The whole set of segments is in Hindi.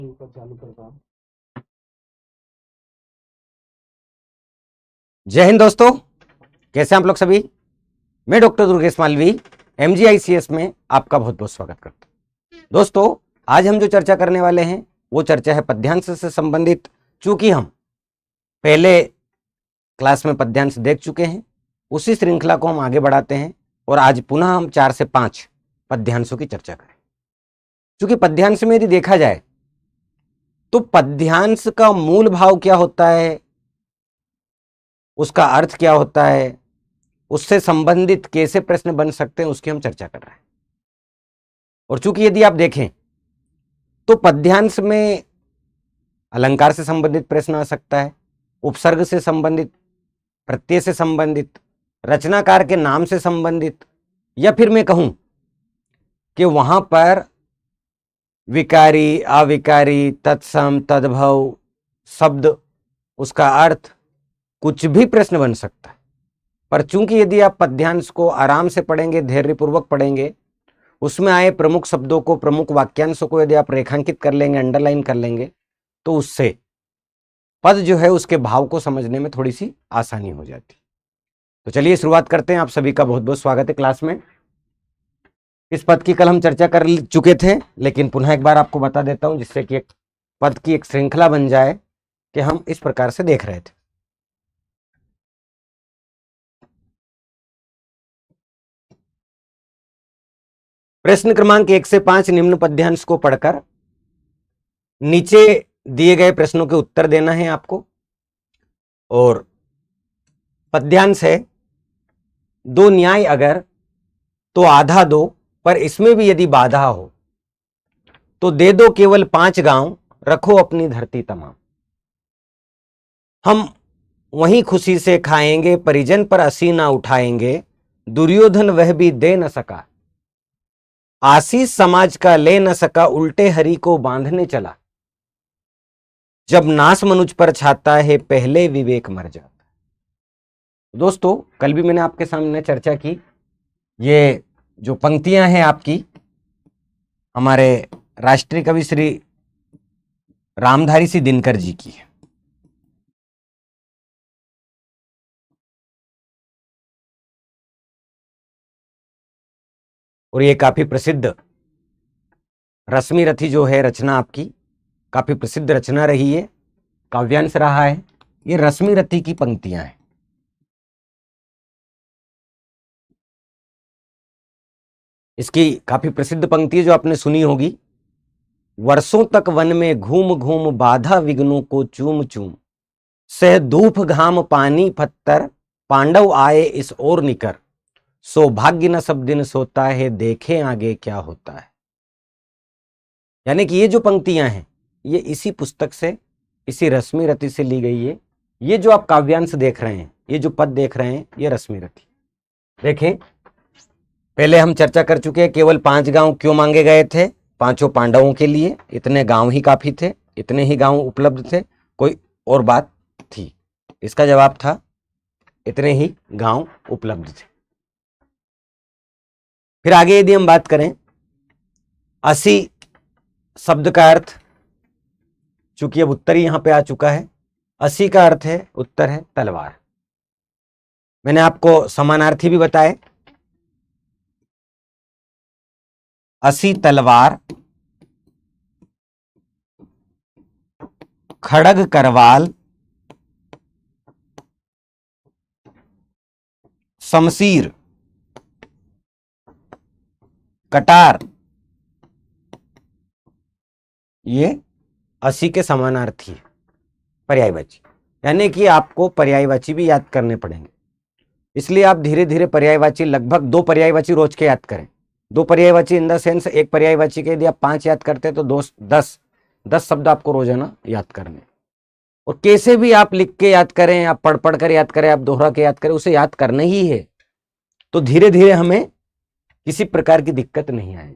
चालू करता हूँ। जय हिंद दोस्तों, कैसे हैं आप लोग सभी। मैं डॉक्टर दुर्गेश मालवी MGICS में आपका बहुत बहुत स्वागत करता हूं। दोस्तों, आज हम जो चर्चा करने वाले हैं वो चर्चा है पद्यांश से संबंधित। चूंकि हम पहले क्लास में पद्यांश देख चुके हैं, उसी श्रृंखला को हम आगे बढ़ाते हैं और आज पुनः हम 4 से 5 पद्यांशों की चर्चा करें। चूंकि पद्यांश में यदि देखा जाए तो पद्यांश का मूल भाव क्या होता है, उसका अर्थ क्या होता है, उससे संबंधित कैसे प्रश्न बन सकते हैं, उसकी हम चर्चा कर रहे हैं। और चूंकि यदि आप देखें तो पद्यांश में अलंकार से संबंधित प्रश्न आ सकता है, उपसर्ग से संबंधित, प्रत्यय से संबंधित, रचनाकार के नाम से संबंधित, या फिर मैं कहूं कि वहां पर विकारी, अविकारी, तत्सम, तद्भव शब्द, उसका अर्थ, कुछ भी प्रश्न बन सकता है। पर चूंकि यदि आप पद्यांश को आराम से पढ़ेंगे, धैर्यपूर्वक पढ़ेंगे, उसमें आए प्रमुख शब्दों को, प्रमुख वाक्यांशों को यदि आप रेखांकित कर लेंगे, अंडरलाइन कर लेंगे, तो उससे पद जो है उसके भाव को समझने में थोड़ी सी आसानी हो जाती। तो चलिए शुरुआत करते हैं। आप सभी का बहुत बहुत स्वागत है क्लास में। इस पद की कल हम चर्चा कर चुके थे, लेकिन पुनः एक बार आपको बता देता हूं, जिससे कि एक पद की एक श्रृंखला बन जाए कि हम इस प्रकार से देख रहे थे। प्रश्न क्रमांक 1 से 5 निम्न पद्यांश को पढ़कर नीचे दिए गए प्रश्नों के उत्तर देना है आपको। और पद्यांश है दो न्याय अगर तो आधा दो, पर इसमें भी यदि बाधा हो तो दे दो केवल 5 गांव, रखो अपनी धरती तमाम। हम वहीं खुशी से खाएंगे, परिजन पर असी ना उठाएंगे, दुर्योधन वह भी दे न सका, आशीष समाज का ले न सका, उल्टे हरि को बांधने चला, जब नास मनुज पर छाता है, पहले विवेक मर जाता। दोस्तों, कल भी मैंने आपके सामने चर्चा की, ये जो पंक्तियां हैं आपकी हमारे राष्ट्रीय कवि श्री रामधारी सिंह दिनकर जी की है। और ये काफी प्रसिद्ध रश्मि रथी जो है रचना आपकी, काफी प्रसिद्ध रचना रही है, काव्यांश रहा है। ये रश्मि रथी की पंक्तियां हैं। इसकी काफी प्रसिद्ध पंक्ति है जो आपने सुनी होगी। वर्षों तक वन में घूम घूम, बाधा विघ्नों को चूम चूम, सह धूप घाम पानी पत्थर, पांडव आए इस ओर निकर, सौभाग्य न सब दिन सोता है, देखे आगे क्या होता है। यानी कि ये जो पंक्तियां हैं ये इसी पुस्तक से, इसी रश्मि रथी से ली गई है। ये जो आप काव्यांश देख रहे हैं, ये जो पद देख रहे हैं, ये रश्मि रथी। देखें, पहले हम चर्चा कर चुके हैं केवल 5 गांव क्यों मांगे गए थे। 5 पांडवों के लिए इतने गांव ही काफी थे, इतने ही गांव उपलब्ध थे, कोई और बात थी? इसका जवाब था इतने ही गांव उपलब्ध थे। फिर आगे यदि हम बात करें, 80 शब्द का अर्थ, चूंकि अब उत्तर ही यहां पे आ चुका है, 80 का अर्थ है, उत्तर है तलवार। मैंने आपको समानार्थी भी बताए। 80 तलवार, खड़ग करवाल, शमशीर, कटार, ये 80 के समानार्थी है, पर्यायवाची। यानी कि आपको पर्यायवाची भी याद करने पड़ेंगे, इसलिए आप धीरे धीरे पर्यायवाची, लगभग 2 पर्यायवाची रोज के याद करें। 2 पर्यायवाची इन द सेंस, एक पर्यायवाची के यदि आप 5 याद करते हैं तो 10 शब्द आपको रोजाना याद करने। और कैसे भी आप लिख के याद करें, आप पढ़ पढ़ कर याद करें, आप दोहरा के याद करें, उसे याद करना ही है। तो धीरे धीरे हमें किसी प्रकार की दिक्कत नहीं आएगी।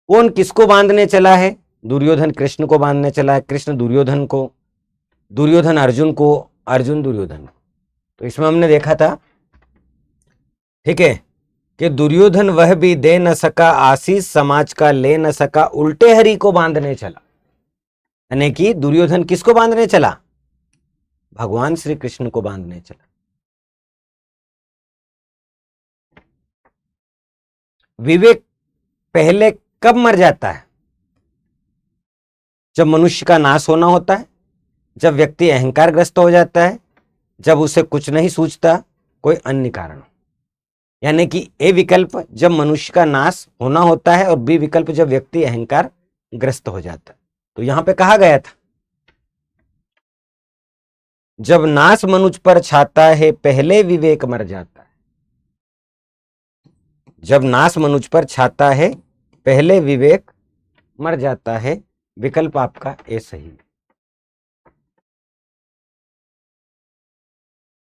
कौन किसको बांधने चला है? दुर्योधन कृष्ण को बांधने चला है, कृष्ण दुर्योधन को, दुर्योधन अर्जुन को, अर्जुन दुर्योधन को। तो इसमें हमने देखा था, ठीक है, कि दुर्योधन वह भी दे न सका, आशीष समाज का ले न सका, उल्टे हरि को बांधने चला। यानी कि दुर्योधन किसको बांधने चला? भगवान श्री कृष्ण को बांधने चला। विवेक पहले कब मर जाता है? जब मनुष्य का नाश होना होता है, जब व्यक्ति अहंकारग्रस्त हो जाता है, जब उसे कुछ नहीं सूझता, कोई अन्य कारण। यानी कि ए विकल्प जब मनुष्य का नाश होना होता है और बी विकल्प जब व्यक्ति अहंकार ग्रस्त हो जाता है। तो यहां पे कहा गया था, जब नाश मनुष्य पर छाता है पहले विवेक मर जाता है। जब नाश मनुष्य पर छाता है पहले विवेक मर जाता है। विकल्प आपका ए सही है।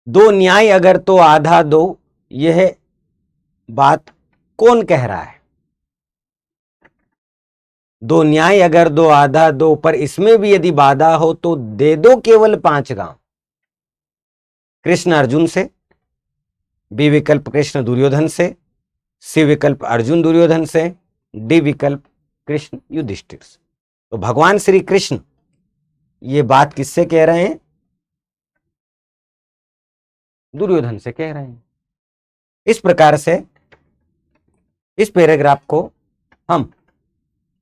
दो न्याय अगर तो आधा दो, यह बात कौन कह रहा है? दो न्याय अगर दो आधा दो, पर इसमें भी यदि बाधा हो तो दे दो केवल 5 गांव। कृष्ण अर्जुन से, बी विकल्प कृष्ण दुर्योधन से, सी विकल्प अर्जुन दुर्योधन से, डी विकल्प कृष्ण युधिष्ठिर से। तो भगवान श्री कृष्ण ये बात किससे कह रहे हैं? दुर्योधन से कह रहे हैं। इस प्रकार से इस पैराग्राफ को हम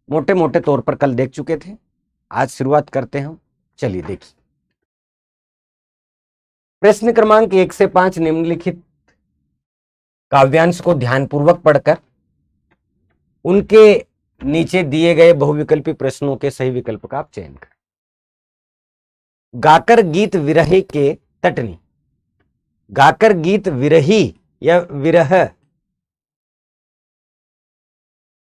मोटे मोटे तौर पर कल देख चुके थे। आज शुरुआत करते हैं। चलिए देखिए, प्रश्न क्रमांक 1 से 5 निम्नलिखित काव्यांश को ध्यानपूर्वक पढ़कर उनके नीचे दिए गए बहुविकल्पी प्रश्नों के सही विकल्प का आप चयन करें। गाकर गीत विरही के तटनी। गाकर गीत विरही या विरह,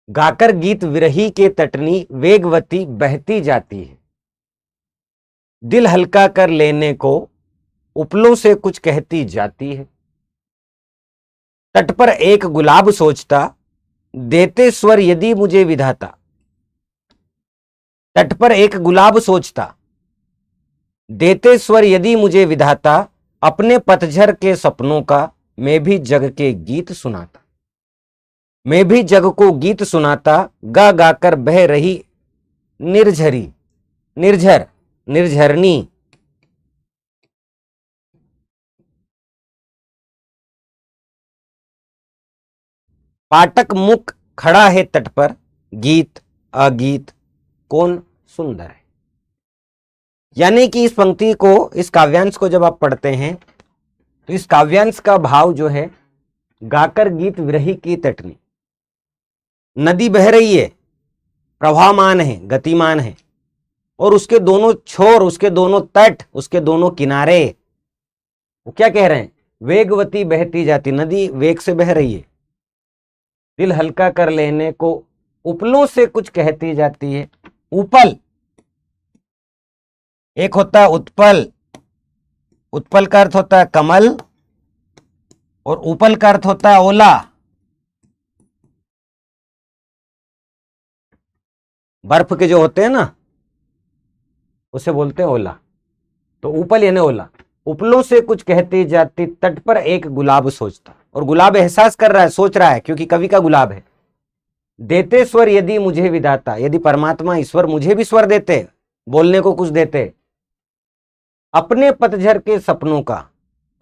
गाकर गीत विरही के तटनी वेगवती बहती जाती है। दिल हल्का कर लेने को उपलों से कुछ कहती जाती है। तट पर एक गुलाब सोचता, देते स्वर यदि मुझे विधाता। तट पर एक गुलाब सोचता, देते स्वर यदि मुझे विधाता। अपने पतझर के सपनों का मैं भी जग के गीत सुनाता। मैं भी जग को गीत सुनाता, गा गाकर बह रही निर्झरी, निर्झर, निर्झरनी। पाठक मुख खड़ा है तट पर, गीत अगीत कौन सुंदर है। यानी कि इस पंक्ति को, इस काव्यांश को जब आप पढ़ते हैं तो इस काव्यांश का भाव जो है, गाकर गीत विरही की तटनी। नदी बह रही है, प्रवाहमान है, गतिमान है, और उसके दोनों छोर, उसके दोनों तट, उसके दोनों किनारे, वो क्या कह रहे हैं? वेगवती बहती जाती। नदी वेग से बह रही है। दिल हल्का कर लेने को उपलों से कुछ कहती जाती है। उपल, एक होता है उत्पल, उत्पल का अर्थ होता है कमल, और उपल का अर्थ होता है ओला। बर्फ के जो होते हैं ना, उसे बोलते हैं ओला। तो उपल यानी ओला। उपलों से कुछ कहती जाती, तट पर एक गुलाब सोचता। और गुलाब एहसास कर रहा है, सोच रहा है, क्योंकि कवि का गुलाब है। देते स्वर यदि मुझे विधाता, यदि परमात्मा ईश्वर मुझे भी स्वर देते, बोलने को कुछ देते। अपने पतझर के सपनों का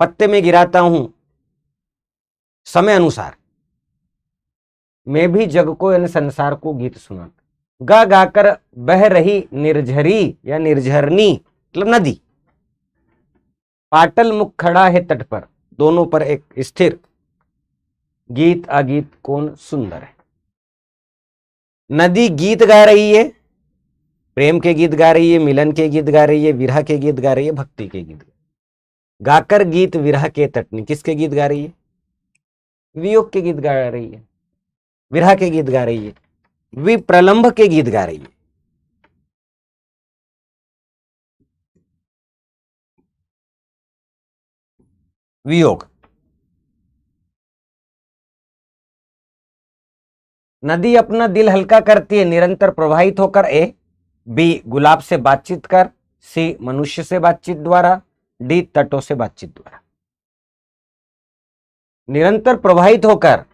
पत्ते में गिराता हूं समय अनुसार। मैं भी जग को यानी संसार को गीत सुनाता। गा गाकर बह रही निर्झरी या निर्झरनी, मतलब नदी। पाटल मुख खड़ा है तट पर, दोनों पर एक स्थिर। गीत अगीत कौन सुंदर है। नदी गीत गा रही है, प्रेम के गीत गा रही है, मिलन के गीत गा रही है, विरह के गीत गा रही है, भक्ति के गीत। गाकर गीत विरह के तटनी, किसके गीत गा रही है? वियोग के गीत गा रही है, विरह के गीत गा रही है, विप्रलंभ के गीत गा रही है। वियोग। नदी अपना दिल हल्का करती है निरंतर प्रवाहित होकर। ए, बी गुलाब से बातचीत कर, सी मनुष्य से बातचीत द्वारा, डी तटों से बातचीत द्वारा। निरंतर प्रवाहित होकर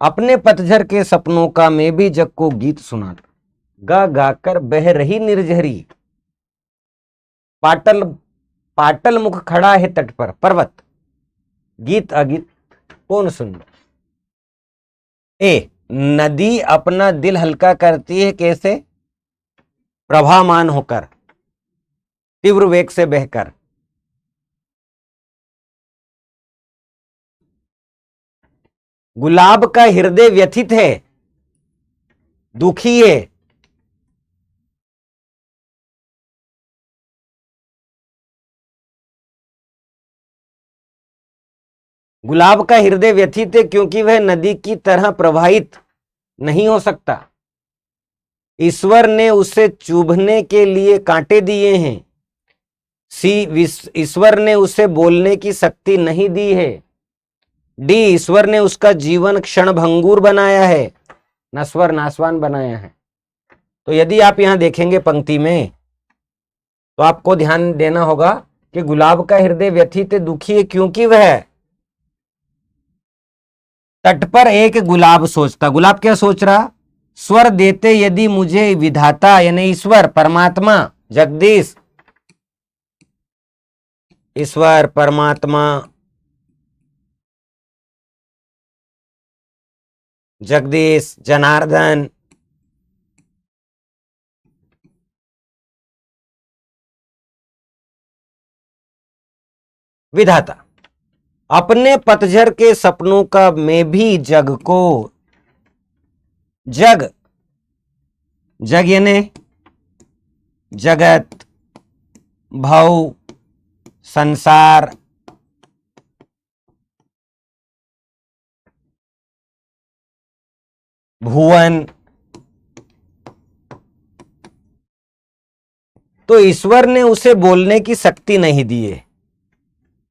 अपने पतझर के सपनों का मैं भी जग को गीत सुनाता। गा गाकर बह रही निर्झरी, पाटल पाटल मुख खड़ा है तट पर पर्वत, गीत अगीत कौन सुंदर। ए, नदी अपना दिल हल्का करती है कैसे, प्रभामान होकर, तीव्र वेग से बहकर। गुलाब का हृदय व्यथित है, दुखी है। गुलाब का हृदय व्यथित है क्योंकि वह नदी की तरह प्रवाहित नहीं हो सकता। ईश्वर ने उसे चुभने के लिए कांटे दिए हैं। ईश्वर ने उसे बोलने की शक्ति नहीं दी है। डी, ईश्वर ने उसका जीवन क्षण भंगुर बनाया है, नश्वर नाशवान बनाया है। तो यदि आप यहां देखेंगे पंक्ति में, तो आपको ध्यान देना होगा कि गुलाब का हृदय व्यथित दुखी है क्योंकि वह तट पर एक गुलाब सोचता। गुलाब क्या सोच रहा, स्वर देते यदि मुझे विधाता यानी ईश्वर परमात्मा जगदीश, ईश्वर परमात्मा जगदीश जनार्दन, विधाता, अपने पतझर के सपनों का मैं भी जग को, जग, जग यानी जगत, भव, संसार, भुवन। तो ईश्वर ने उसे बोलने की शक्ति नहीं दी है।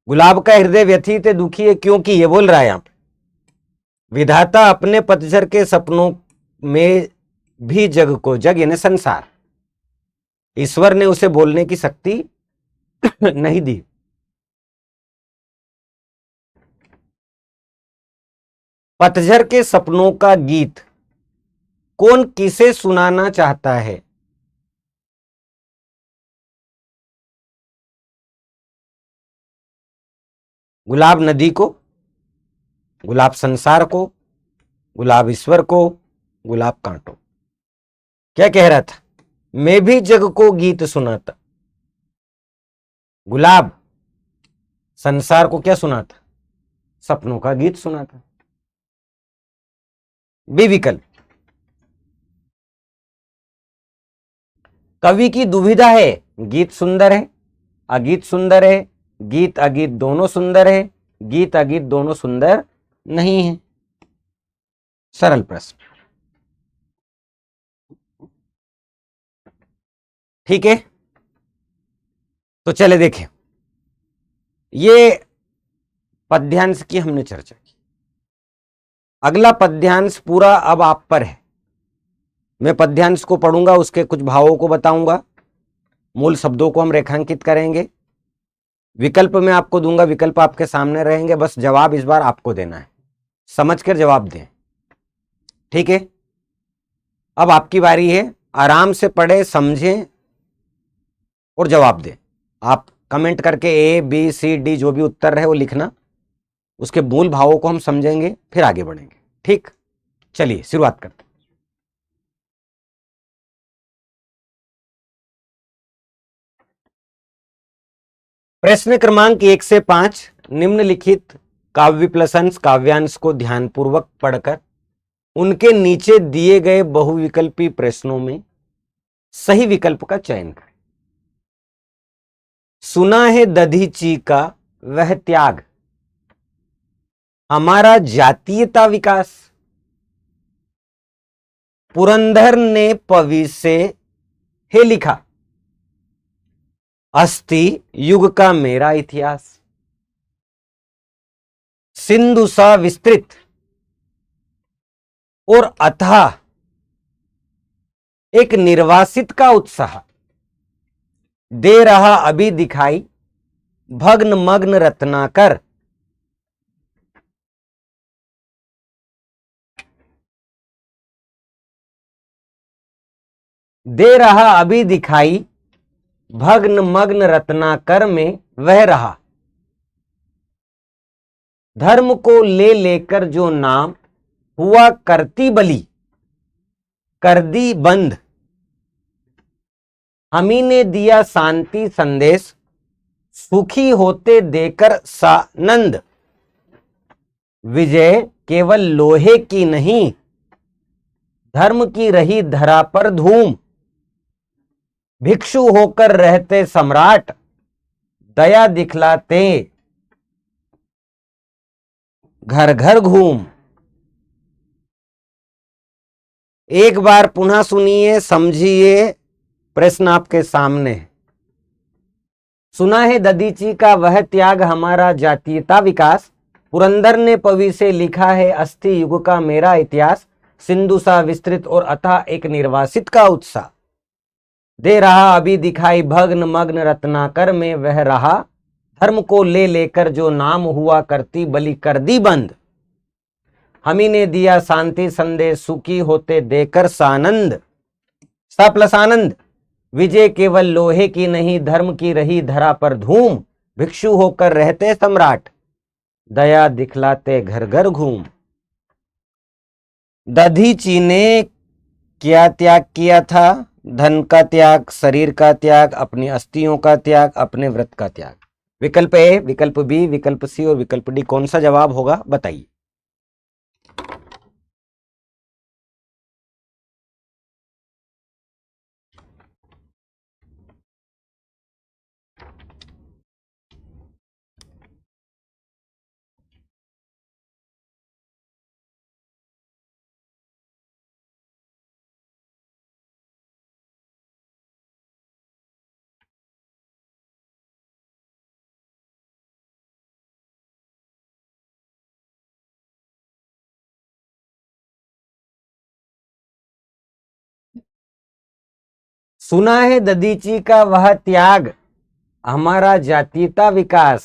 गुलाब का हृदय व्यथित है दुखी है क्योंकि ये बोल रहा है यहां, विधाता अपने पतझर के सपनों में भी जग को, जग यानी संसार, ईश्वर ने उसे बोलने की शक्ति नहीं दी। पतझर के सपनों का गीत कौन किसे सुनाना चाहता है, गुलाब नदी को, गुलाब संसार को, गुलाब ईश्वर को, गुलाब कांटों। क्या कह रहा था, मैं भी जग को गीत सुनाता। गुलाब संसार को क्या सुनाता, सपनों का गीत सुनाता। बी विकल्प। कवि की दुविधा है, गीत सुंदर है, अगीत सुंदर है, गीत अगीत दोनों सुंदर है, गीत अगीत दोनों सुंदर नहीं है। सरल प्रश्न, ठीक है। तो चले देखें, ये पद्यांश की हमने चर्चा की। अगला पद्यांश पूरा अब आप पर है। मैं पद्यांश को पढ़ूंगा, उसके कुछ भावों को बताऊंगा, मूल शब्दों को हम रेखांकित करेंगे, विकल्प मैं आपको दूंगा, विकल्प आपके सामने रहेंगे, बस जवाब इस बार आपको देना है, समझकर जवाब दें, ठीक है। अब आपकी बारी है, आराम से पढ़े, समझें और जवाब दें। आप कमेंट करके ए बी सी डी जो भी उत्तर है वो लिखना, उसके मूल भावों को हम समझेंगे फिर आगे बढ़ेंगे, ठीक। चलिए शुरुआत करते हैं। प्रश्न क्रमांक 1 से 5, निम्नलिखित काव्य प्लसंस काव्यांश को ध्यानपूर्वक पढ़कर उनके नीचे दिए गए बहुविकल्पी प्रश्नों में सही विकल्प का चयन करें। सुना है दधीची का वह त्याग, हमारा जातीयता विकास, पुरंदर ने पवी से हे लिखा, अस्थि युग का मेरा इतिहास, सिंधु सा विस्तृत और अथाह एक निर्वासित का उत्साह, दे रहा अभी दिखाई भग्न मग्न रत्नाकर, दे रहा अभी दिखाई भग्न मग्न रत्नाकर में वह रहा। धर्म को ले लेकर जो नाम हुआ करती बलि, कर दी बंद। हमी ने दिया शांति संदेश, सुखी होते देकर सानंद। विजय केवल लोहे की नहीं, धर्म की रही धरा पर धूम। भिक्षु होकर रहते सम्राट, दया दिखलाते घर घर घूम। एक बार पुनः सुनिए, समझिए, प्रश्न आपके सामने है। सुना है दधीची का वह त्याग हमारा जातीयता विकास। पुरंदर ने पवी से लिखा है अस्थि युग का मेरा इतिहास। सिंधु सा विस्तृत और अथाह एक निर्वासित का उत्साह। दे रहा अभी दिखाई भग्न मग्न रत्नाकर में वह रहा। धर्म को ले लेकर जो नाम हुआ करती बलि, कर दी बंद। हमी ने दिया शांति संदेश, सुखी होते देकर सानंद। सा प्लस आनंद। विजय केवल लोहे की नहीं, धर्म की रही धरा पर धूम। भिक्षु होकर रहते सम्राट, दया दिखलाते घर घर घूम। दधीची ने क्या त्याग किया था? धन का त्याग, शरीर का त्याग, अपनी अस्थियों का त्याग, अपने व्रत का त्याग। विकल्प ए, विकल्प बी, विकल्प सी और विकल्प डी, कौन सा जवाब होगा बताइए। सुना है दधीची का वह त्याग हमारा जातीयता विकास।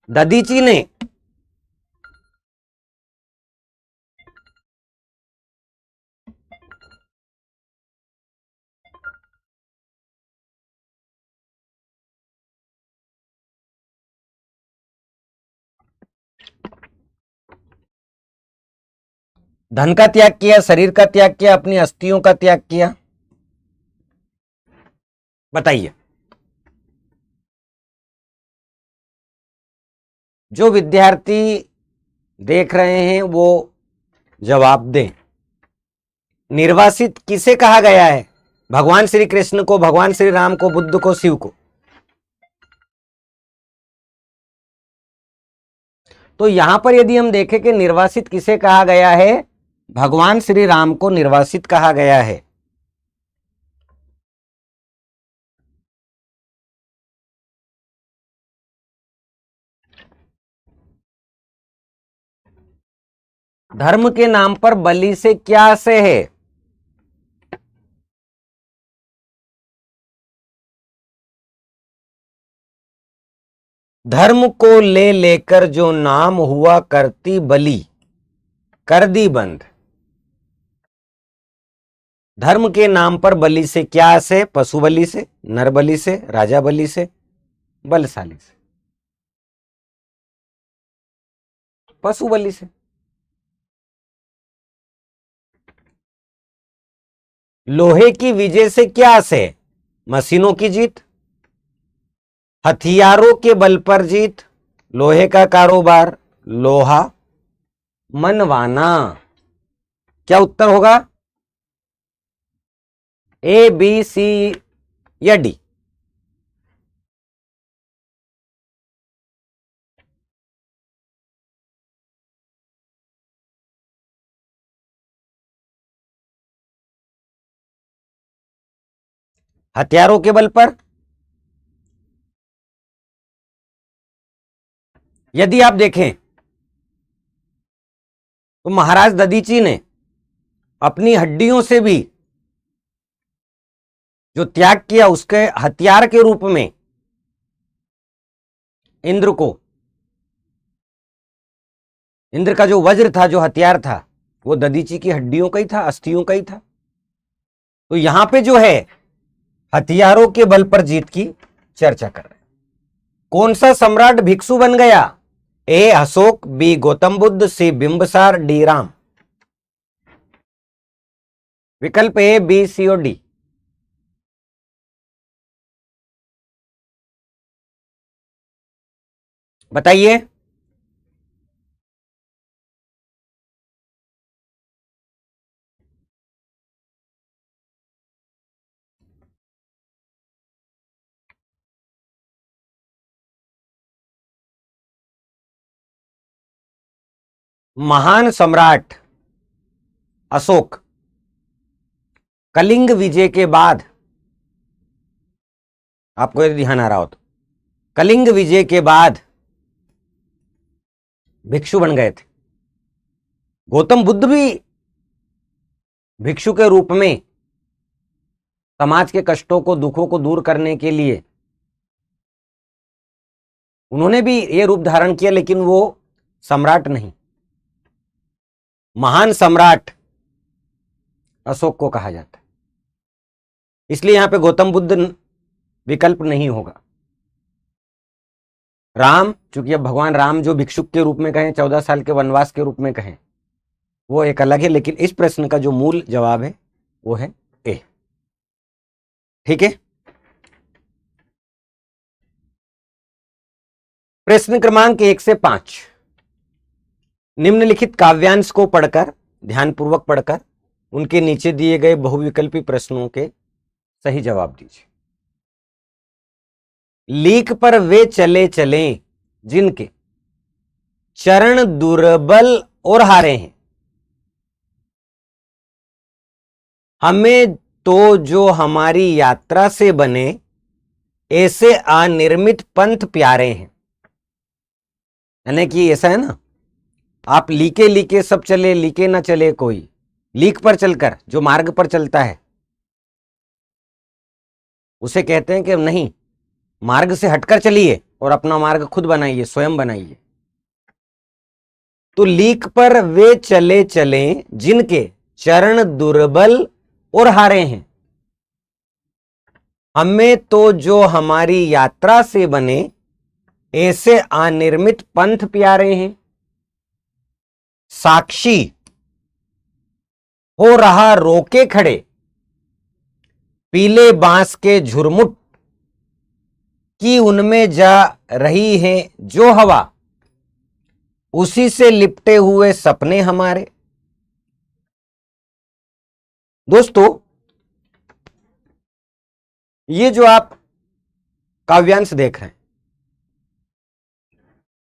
दधीची ने धन का त्याग किया, शरीर का त्याग किया, अपनी अस्थियों का त्याग किया, बताइए। जो विद्यार्थी देख रहे हैं वो जवाब दें। निर्वासित किसे कहा गया है? भगवान श्री कृष्ण को, भगवान श्री राम को, बुद्ध को, शिव को? तो यहां पर यदि हम देखें कि निर्वासित किसे कहा गया है, भगवान श्री राम को निर्वासित कहा गया है। धर्म के नाम पर बलि से क्या आशय है? धर्म को ले लेकर जो नाम हुआ करती बलि, कर दी बंद। धर्म के नाम पर बलि से क्या आशय? पशु बलि से, नर बलि से, राजा बलि से, बलशाली से? पशु बलि से। लोहे की विजय से क्या आशय? मशीनों की जीत, हथियारों के बल पर जीत, लोहे का कारोबार, लोहा मनवाना। क्या उत्तर होगा? ए, बी, सी या डी? हथियारों के बल पर। यदि आप देखें तो महाराज दधीची ने अपनी हड्डियों से भी जो त्याग किया, उसके हथियार के रूप में इंद्र को, इंद्र का जो वज्र था, जो हथियार था, वो दधीची की हड्डियों का ही था, अस्थियों का ही था। तो यहां पे जो है हथियारों के बल पर जीत की चर्चा कर रहे हैं। कौन सा सम्राट भिक्षु बन गया? ए अशोक, बी गौतम बुद्ध, सी बिंबिसार, डी राम। विकल्प ए, बी, सी और डी। बताइए। महान सम्राट अशोक कलिंग विजय के बाद, आपको यदि ध्यान आ रहा हो तो, कलिंग विजय के बाद भिक्षु बन गए थे। गौतम बुद्ध भी भिक्षु के रूप में समाज के कष्टों को, दुखों को दूर करने के लिए उन्होंने भी यह रूप धारण किया, लेकिन वो सम्राट नहीं। महान सम्राट अशोक को कहा जाता है, इसलिए यहां पे गौतम बुद्ध विकल्प नहीं होगा। राम, चूंकि अब भगवान राम जो भिक्षुक के रूप में कहें, 14 साल के वनवास के रूप में कहें, वो एक अलग है, लेकिन इस प्रश्न का जो मूल जवाब है वो है ए। ठीक है। प्रश्न क्रमांक 1 से 5, निम्नलिखित काव्यांश को पढ़कर, ध्यानपूर्वक पढ़कर, उनके नीचे दिए गए बहुविकल्पी प्रश्नों के सही जवाब दीजिए। लीक पर वे चले चलें जिनके चरण दुर्बल और हारे हैं, हमें तो जो हमारी यात्रा से बने, ऐसे अनिर्मित पंथ प्यारे हैं। यानी कि ऐसा है ना, आप लीके लीके सब चले, लीके ना चले कोई। लीक पर चलकर, जो मार्ग पर चलता है, उसे कहते हैं कि नहीं, मार्ग से हटकर चलिए और अपना मार्ग खुद बनाइए, स्वयं बनाइए। तो लीक पर वे चले चलें जिनके चरण दुर्बल और हारे हैं, हमें तो जो हमारी यात्रा से बने, ऐसे अनिर्मित पंथ प्यारे हैं। साक्षी हो रहा रोके खड़े, पीले बांस के झुरमुट की उनमें जा रही है जो हवा, उसी से लिपटे हुए सपने हमारे। दोस्तों, ये जो आप काव्यांश देख रहे हैं,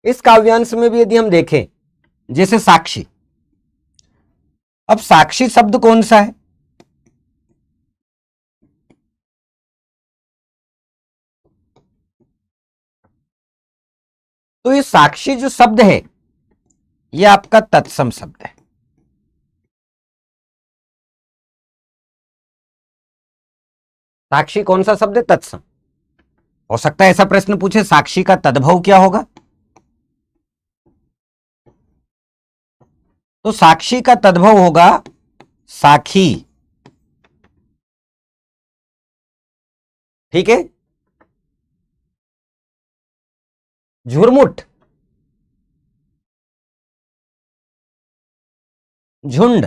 इस काव्यांश में भी यदि हम देखें, जैसे साक्षी, अब साक्षी शब्द कौन सा है? तो ये साक्षी जो शब्द है, ये आपका तत्सम शब्द है। साक्षी कौन सा शब्द है? तत्सम। हो सकता है ऐसा प्रश्न पूछे, साक्षी का तद्भव क्या होगा? तो साक्षी का तद्भव होगा साखी। ठीक है। झुरमुट, झुंड,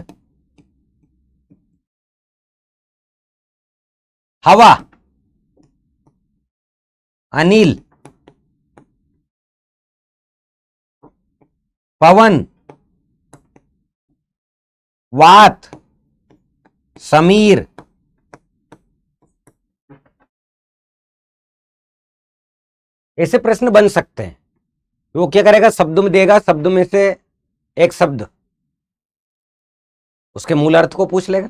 हवा, अनिल, पवन, वात, समीर। ऐसे प्रश्न बन सकते हैं। वो क्या करेगा? शब्द में देगा, शब्द में से एक शब्द, उसके मूल अर्थ को पूछ लेगा।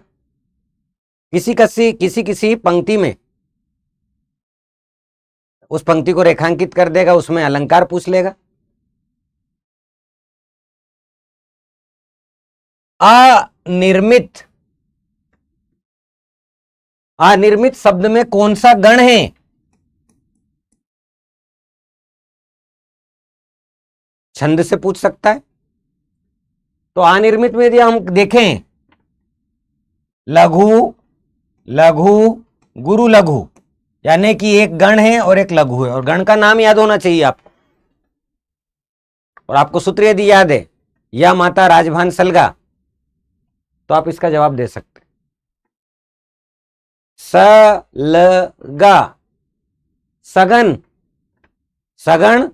किसी पंक्ति में उस पंक्ति को रेखांकित कर देगा, उसमें अलंकार पूछ लेगा। अनिर्मित, अनिर्मित शब्द में कौन सा गण है? छंद से पूछ सकता है। तो अनिर्मित में यदि हम देखें, लघु, लघु, गुरु लघु, यानी कि एक गण है और एक लघु है, और गण का नाम याद होना चाहिए आपको। और आपको सूत्र यदि याद है, या माता राजभान सलगा, तो आप इसका जवाब दे सकते। सलगा, सगन, सगण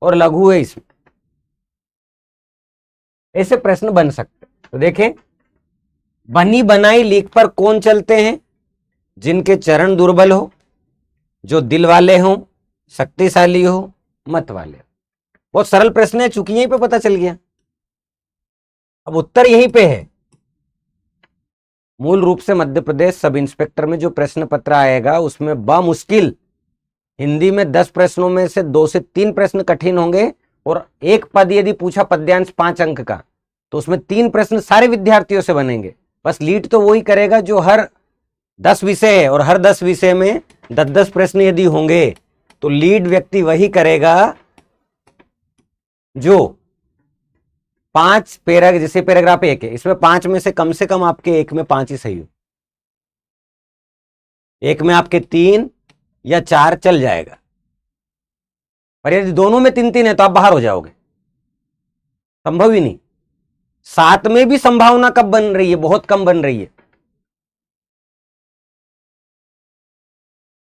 और लघु है इसमें, ऐसे प्रश्न बन सकते। तो देखें, बनी बनाई लीक पर कौन चलते हैं? जिनके चरण दुर्बल हो, जो दिल वाले हों, शक्तिशाली हो, मत वाले हो। बहुत सरल प्रश्न है, चूंकि यहीं पे पता चल गया। अब उत्तर यहीं पे है। मूल रूप से मध्य प्रदेश सब इंस्पेक्टर में जो प्रश्न पत्र आएगा उसमें बामुश्किल हिंदी में 10 प्रश्नों में से 2 से 3 प्रश्न कठिन होंगे, और एक पद यदि पूछा पद्यांश 5 अंक का, तो उसमें 3 प्रश्न सारे विद्यार्थियों से बनेंगे। बस लीड तो वही करेगा जो हर 10 विषय है, और हर 10 विषय में 10-10 प्रश्न यदि होंगे तो लीड व्यक्ति वही करेगा जो 5 पैराग्राफ, जैसे पैराग्राफ 1 है, इसमें 5 में से कम आपके 1 में 5 ही सही हो, 1 में आपके 3 या 4 चल जाएगा। पर यदि दोनों में 3-3 है तो आप बाहर हो जाओगे, संभव ही नहीं। 7 में भी संभावना कब बन रही है? बहुत कम बन रही है।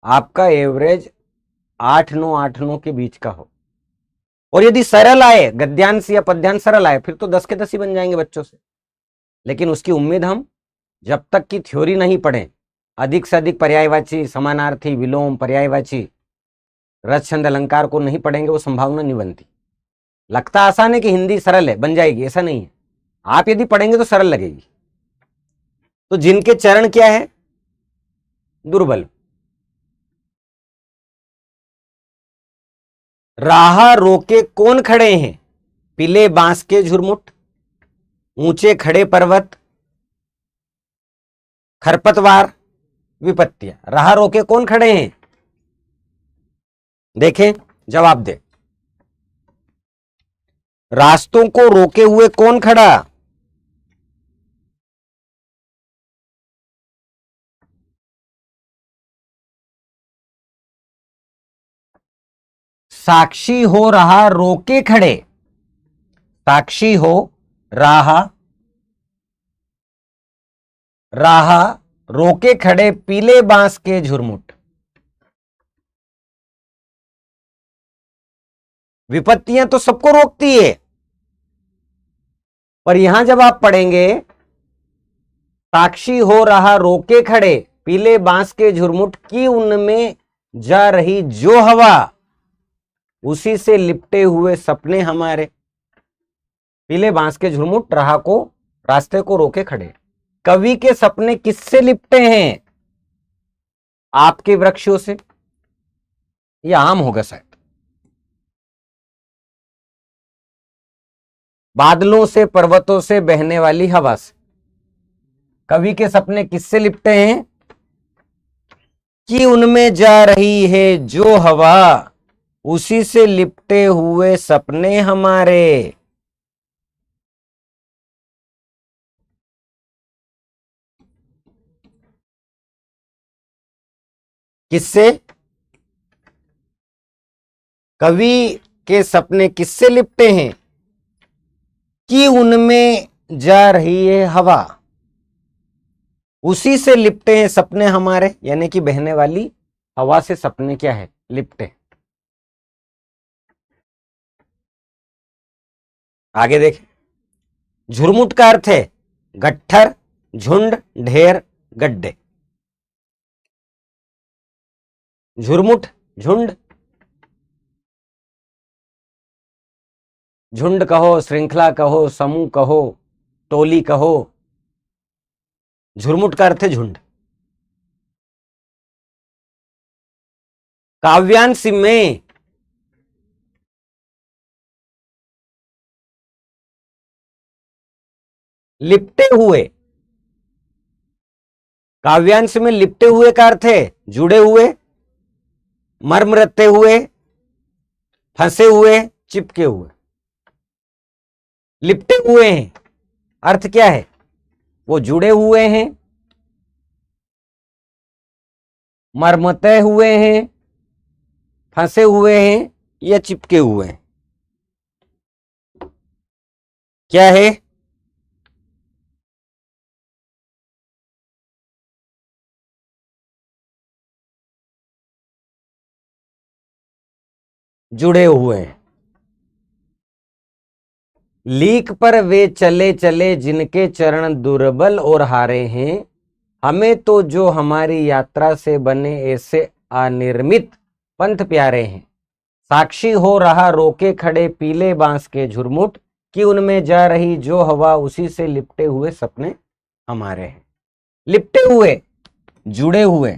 आपका एवरेज 8-9 के बीच का हो, और यदि सरल आए, गद्यांश या पद्यांश सरल आए, फिर तो 10 के 10 ही बन जाएंगे बच्चों से। लेकिन उसकी उम्मीद हम जब तक की थ्योरी नहीं पढ़ें, अधिक से अधिक पर्यायवाची, समानार्थी, विलोम, पर्यायवाची, रस, छंद, अलंकार को नहीं पढ़ेंगे, वो संभावना नहीं बनती। लगता आसान है कि हिंदी सरल है, बन जाएगी, ऐसा नहीं है। आप यदि पढ़ेंगे तो सरल लगेगी। तो जिनके चरण क्या है? दुर्बल। राह रोके कौन खड़े हैं? पीले बांस के झुरमुट, ऊंचे खड़े पर्वत, खरपतवार, विपत्तियां। राह रोके कौन खड़े हैं? देखें, जवाब दे। रास्तों को रोके हुए कौन खड़ा? साक्षी हो रहा रोके खड़े, साक्षी हो राह, राह रोके खड़े पीले बांस के झुरमुट। विपत्तियां तो सबको रोकती है, पर यहां जब आप पढ़ेंगे साक्षी हो रहा रोके खड़े पीले बांस के झुरमुट की उनमें जा रही जो हवा, उसी से लिपटे हुए सपने हमारे। पीले बांस के झुरमुट राह को, रास्ते को रोके खड़े। कवि के सपने किससे लिपटे हैं? आपके वृक्षों से, यह आम होगा शायद। बादलों से, पर्वतों से, बहने वाली हवा से। कवि के सपने किससे लिपटे हैं? कि उनमें जा रही है जो हवा, उसी से लिपटे हुए सपने हमारे। किससे? कवि के सपने किससे लिपटे हैं? कि उनमें जा रही है हवा, उसी से लिपटे हैं सपने हमारे। यानी कि बहने वाली हवा से सपने क्या है? लिपटे। आगे देखें, झुरमुट का अर्थ है गट्ठर, झुंड, ढेर, गड्ढे। झुरमुट, झुंड, झुंड कहो, श्रृंखला कहो, समूह कहो, टोली कहो, झुरमुट का अर्थ है झुंड। काव्यांश में लिपटे हुए, काव्यांश में लिपटे हुए का अर्थ है जुड़े हुए, मर्मरते हुए, फंसे हुए, चिपके हुए। लिपटे हुए हैं, अर्थ क्या है? वो जुड़े हुए हैं, मरमते हुए हैं, फंसे हुए हैं या चिपके हुए हैं? क्या है? जुड़े हुए हैं। लीक पर वे चले चले जिनके चरण दुर्बल और हारे हैं, हमें तो जो हमारी यात्रा से बने ऐसे अनिर्मित पंथ प्यारे हैं। साक्षी हो रहा रोके खड़े पीले बांस के झुरमुट, कि उनमें जा रही जो हवा उसी से लिपटे हुए सपने हमारे हैं। लिपटे हुए, जुड़े हुए।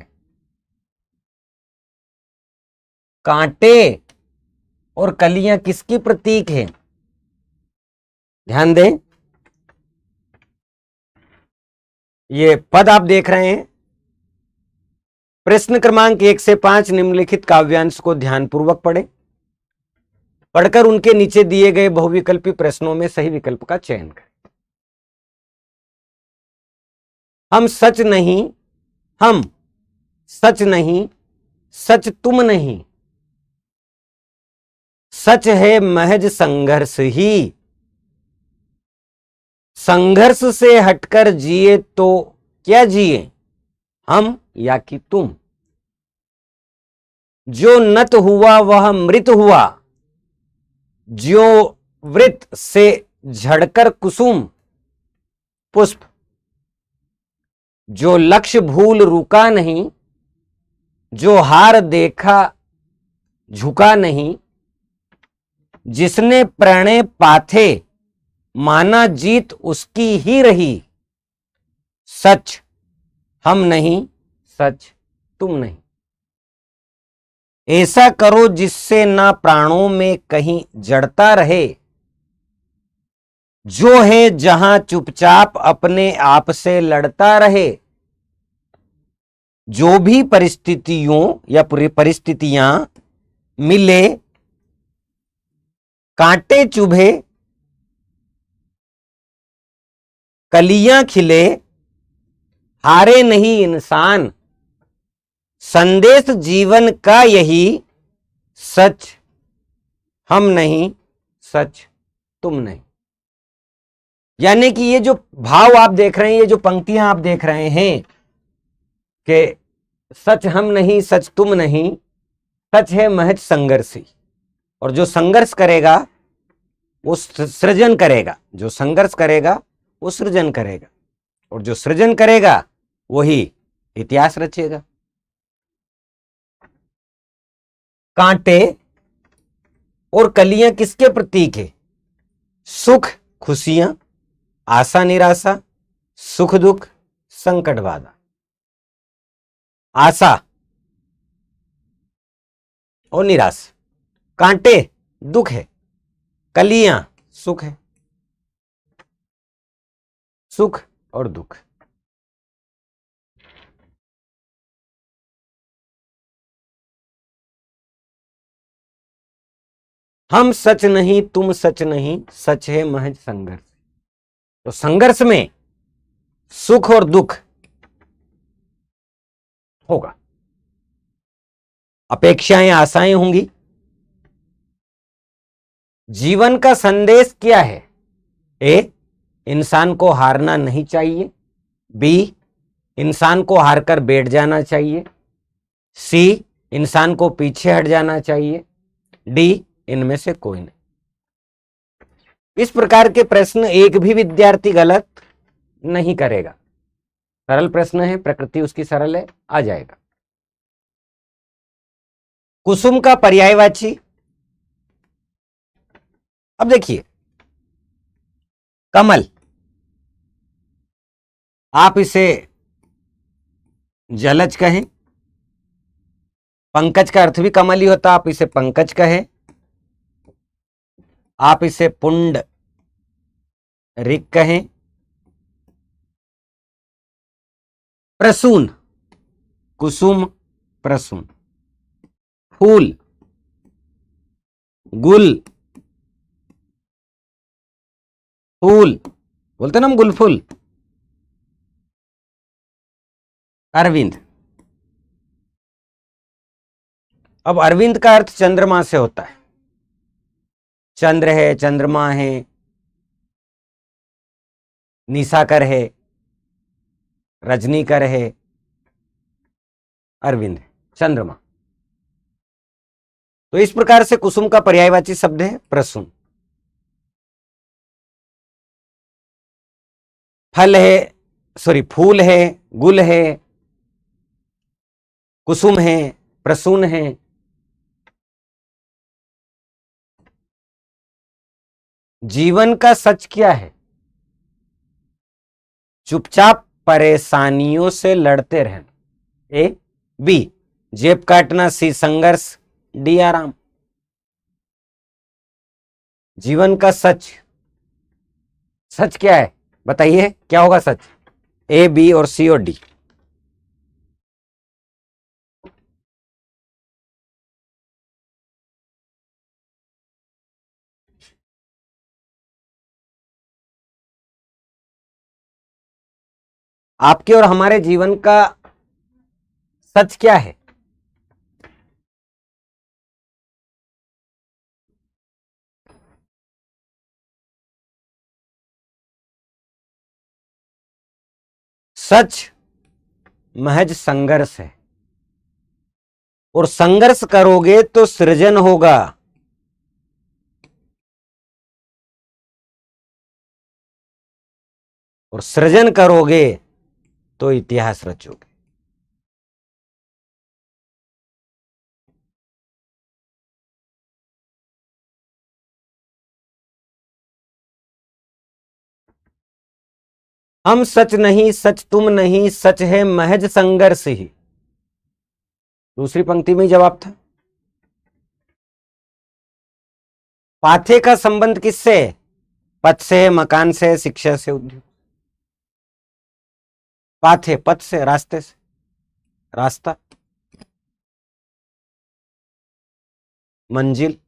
कांटे और कलियां किसकी प्रतीक है? ध्यान दें, ये पद आप देख रहे हैं। प्रश्न क्रमांक 1 से 5 निम्नलिखित काव्यांश को ध्यानपूर्वक पढ़ें। पढ़कर उनके नीचे दिए गए बहुविकल्पी प्रश्नों में सही विकल्प का चयन करें। हम सच नहीं, हम सच नहीं, सच तुम नहीं, सच है महज संघर्ष ही। संघर्ष से हटकर जिए तो क्या जिए, हम या कि तुम। जो नत हुआ वह मृत हुआ, जो वृत से झड़कर कुसुम पुष्प। जो लक्ष्य भूल रुका नहीं, जो हार देखा झुका नहीं, जिसने प्रणय पाथे माना जीत उसकी ही रही। सच हम नहीं, सच तुम नहीं। ऐसा करो जिससे ना प्राणों में कहीं जड़ता रहे, जो है जहां चुपचाप अपने आप से लड़ता रहे। जो भी परिस्थितियों या परिस्थितियां मिले, कांटे चुभे, कलियां खिले, हारे नहीं इंसान। संदेश जीवन का यही, सच हम नहीं, सच तुम नहीं। यानी कि ये जो भाव आप देख रहे हैं, ये जो पंक्तियां आप देख रहे हैं कि सच हम नहीं, सच तुम नहीं, सच है महज संघर्षी। और जो संघर्ष करेगा वो सृजन करेगा, जो संघर्ष करेगा वो सृजन करेगा, और जो सृजन करेगा वही इतिहास रचेगा। कांटे और कलियां किसके प्रतीक है? सुख खुशियां, आशा निराशा, सुख दुख, संकट बाधा। आशा और निराशा। कांटे दुख है, कलियां सुख है। सुख और दुख। हम सच नहीं, तुम सच नहीं, सच है महज संघर्ष। तो संघर्ष में सुख और दुख होगा, अपेक्षाएं आशाएं होंगी। जीवन का संदेश क्या है? ए, इंसान को हारना नहीं चाहिए। बी, इंसान को हारकर बैठ जाना चाहिए। सी, इंसान को पीछे हट जाना चाहिए। डी, इनमें से कोई नहीं। इस प्रकार के प्रश्न एक भी विद्यार्थी गलत नहीं करेगा। सरल प्रश्न है, प्रकृति उसकी सरल है, आ जाएगा। कुसुम का पर्यायवाची। अब देखिए, कमल, आप इसे जलज कहें, पंकज का अर्थ भी कमल ही होता, आप इसे पंकज कहें, आप इसे पुंड रिक कहें। प्रसून, कुसुम प्रसून। फूल, गुल, फूल बोलते ना हम, गुलफुल। अरविंद। अब अरविंद का अर्थ चंद्रमा से होता है। चंद्र है, चंद्रमा है, निशाकर है, रजनीकर है, अरविंद है, चंद्रमा। तो इस प्रकार से कुसुम का पर्यायवाची शब्द है प्रसून। फल है, सॉरी, फूल है, गुल है, कुसुम है, प्रसून है। जीवन का सच क्या है? चुपचाप परेशानियों से लड़ते रहना। ए। बी, जेब काटना। सी, संघर्ष। डी, आराम। जीवन का सच, सच क्या है बताइए, क्या होगा सच? ए, बी और सी और डी। आपके और हमारे जीवन का सच क्या है? सच महज संघर्ष है, और संघर्ष करोगे तो सृजन होगा। और सृजन करोगे तो इतिहास रचोगे। हम सच नहीं, सच तुम नहीं, सच है महज संघर्ष ही। दूसरी पंक्ति में ही जवाब था। पाथे का संबंध किससे है? पथ से, मकान से, शिक्षा से, उद्योग। पाथे पथ से, रास्ते से, रास्ता, मंजिल।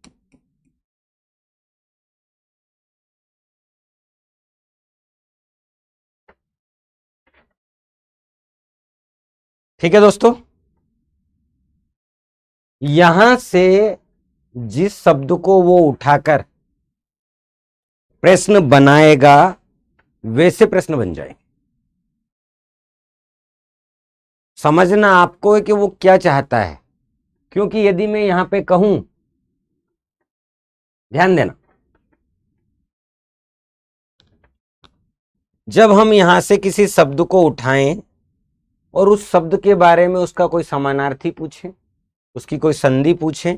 ठीक है दोस्तों, यहां से जिस शब्द को वो उठाकर प्रश्न बनाएगा वैसे प्रश्न बन जाएंगे। समझना आपको है कि वो क्या चाहता है, क्योंकि यदि मैं यहां पे कहूं, ध्यान देना, जब हम यहां से किसी शब्द को उठाएं और उस शब्द के बारे में उसका कोई समानार्थी पूछें, उसकी कोई संधि पूछें,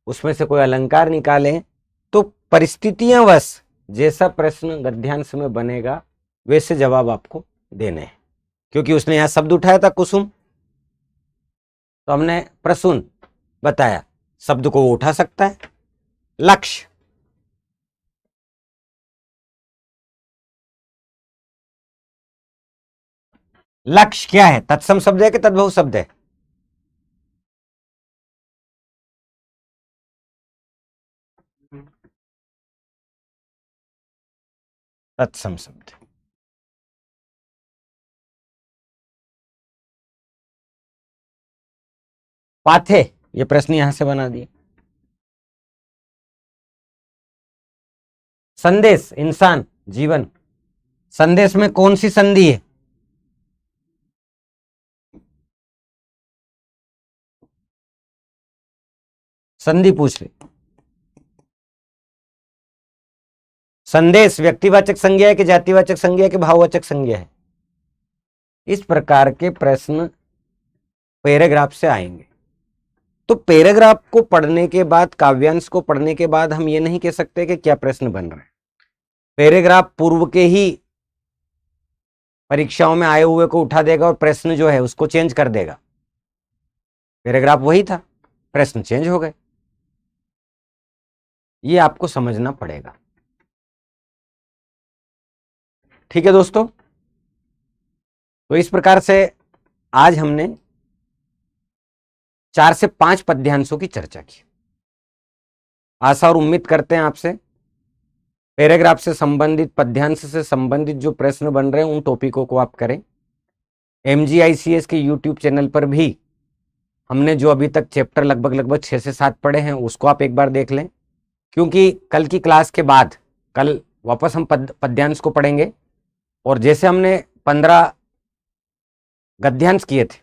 उसमें से कोई अलंकार निकालें, तो परिस्थितियां वश जैसा प्रश्न गद्यांश में बनेगा वैसे जवाब आपको देने हैं। क्योंकि उसने यहां शब्द उठाया था कुसुम, तो हमने प्रसून बताया, शब्द को वो उठा सकता है। लक्ष्य, लक्ष्य क्या है? तत्सम शब्द है कि तद्भव शब्द है? तत्सम शब्द। पाथे, ये प्रश्न यहां से बना दिए। संदेश, इंसान, जीवन। संदेश में कौन सी संधि है? संधि पूछ रहे। संदेश व्यक्तिवाचक संज्ञा है कि जातिवाचक संज्ञा है कि भाववाचक संज्ञा है? इस प्रकार के प्रश्न पैराग्राफ से आएंगे। तो पैराग्राफ को पढ़ने के बाद, काव्यांश को पढ़ने के बाद हम ये नहीं कह सकते कि क्या प्रश्न बन रहा है। पैराग्राफ पूर्व के ही परीक्षाओं में आए हुए को उठा देगा और प्रश्न जो है उसको चेंज कर देगा। पैराग्राफ वही था, प्रश्न चेंज हो गए। ये आपको समझना पड़ेगा। ठीक है दोस्तों, तो इस प्रकार से आज हमने 4 से 5 पद्यांशों की चर्चा की। आशा और उम्मीद करते हैं आपसे पैराग्राफ से संबंधित, पद्यांश से संबंधित जो प्रश्न बन रहे हैं उन टॉपिकों को आप करें। MGICS के YouTube चैनल पर भी हमने जो अभी तक चैप्टर लगभग 6 से 7 पढ़े हैं उसको आप एक बार देख लें, क्योंकि कल की क्लास के बाद कल वापस हम पद्यांश को पढ़ेंगे। और जैसे हमने 15 गद्यांश किए थे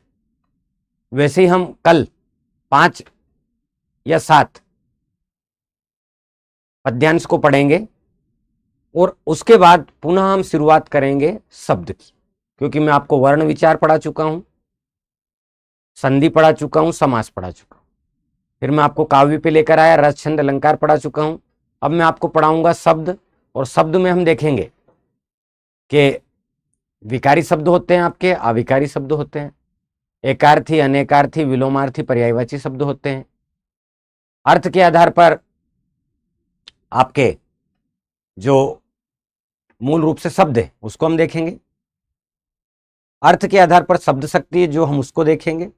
वैसे ही हम कल 5 या 7 पद्यांश को पढ़ेंगे और उसके बाद पुनः हम शुरुआत करेंगे शब्द की, क्योंकि मैं आपको वर्ण विचार पढ़ा चुका हूं, संधि पढ़ा चुका हूं, समास पढ़ा चुका हूं, फिर मैं आपको काव्य पे लेकर आया, रस छंद अलंकार पढ़ा चुका हूं। अब मैं आपको पढ़ाऊंगा शब्द, और शब्द में हम देखेंगे कि विकारी शब्द होते हैं, आपके अविकारी शब्द होते हैं, एकार्थी, अनेकार्थी, विलोमार्थी, पर्यायवाची शब्द होते हैं। अर्थ के आधार पर आपके जो मूल रूप से शब्द है उसको हम देखेंगे, अर्थ के आधार पर शब्द शक्ति है जो हम उसको देखेंगे,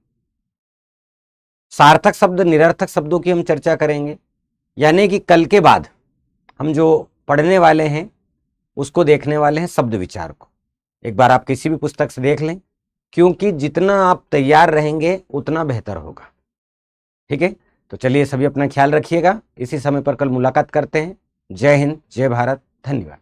सार्थक शब्द निरर्थक शब्दों की हम चर्चा करेंगे। यानी कि कल के बाद हम जो पढ़ने वाले हैं उसको देखने वाले हैं शब्द विचार को। एक बार आप किसी भी पुस्तक से देख लें, क्योंकि जितना आप तैयार रहेंगे उतना बेहतर होगा। ठीक है, तो चलिए सभी अपना ख्याल रखिएगा। इसी समय पर कल मुलाकात करते हैं। जय हिंद, जय भारत, धन्यवाद।